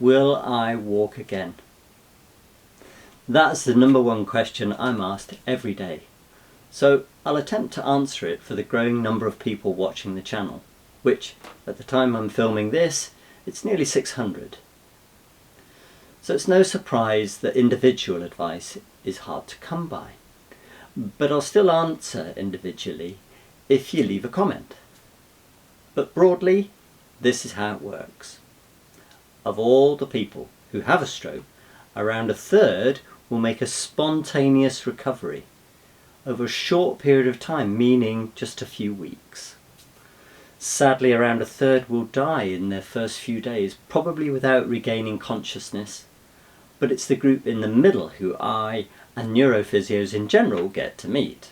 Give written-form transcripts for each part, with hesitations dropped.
Will I walk again? That's the number one question I'm asked every day. So I'll attempt to answer it for the growing number of people watching the channel, which at the time I'm filming this, it's nearly 600. So it's no surprise that individual advice is hard to come by. But I'll still answer individually if you leave a comment. But broadly, this is how it works. Of all the people who have a stroke, around a third will make a spontaneous recovery over a short period of time, meaning just a few weeks. Sadly, around a third will die in their first few days, probably without regaining consciousness, but it's the group in the middle who I and neurophysios in general get to meet.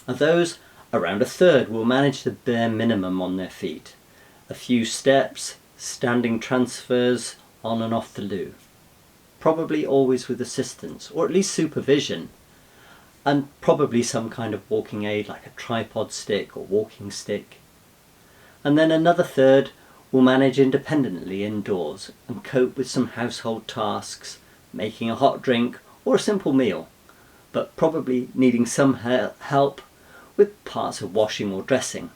Of those, around a third will manage the bare minimum on their feet, a few steps, standing transfers on and off the loo, probably always with assistance, or at least supervision, and probably some kind of walking aid like a tripod stick or walking stick. And then another third will manage independently indoors and cope with some household tasks, making a hot drink or a simple meal, but probably needing some help with parts of washing or dressing.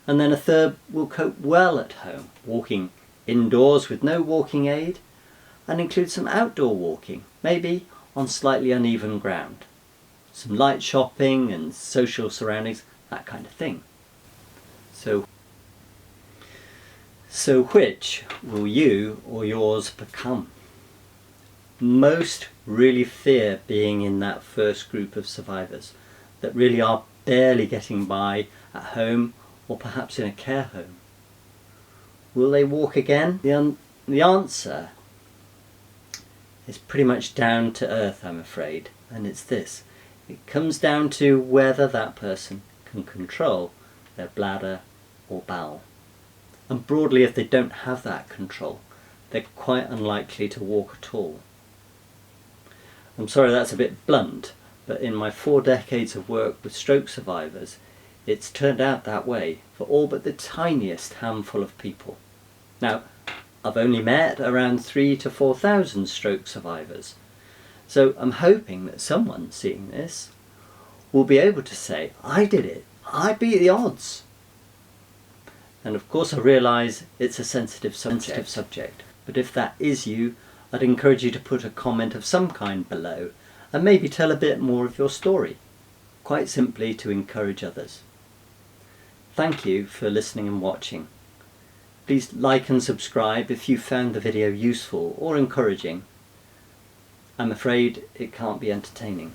And then a third will cope well at home, walking indoors with no walking aid, and include some outdoor walking, maybe on slightly uneven ground, some light shopping and social surroundings, that kind of thing. So which will you or yours become? Most really fear being in that first group of survivors that really are barely getting by at home or perhaps in a care home. Will they walk again? The answer is pretty much down to earth, I'm afraid, and it's this. It comes down to whether that person can control their bladder or bowel. And broadly, if they don't have that control, they're quite unlikely to walk at all. I'm sorry that's a bit blunt, but in my 4 decades of work with stroke survivors, it's turned out that way for all but the tiniest handful of people. Now, I've only met around 3,000 to 4,000 stroke survivors, so I'm hoping that someone seeing this will be able to say, I did it, I beat the odds. And of course I realise it's a sensitive subject, but if that is you, I'd encourage you to put a comment of some kind below and maybe tell a bit more of your story, quite simply to encourage others. Thank you for listening and watching. Please like and subscribe if you found the video useful or encouraging. I'm afraid it can't be entertaining.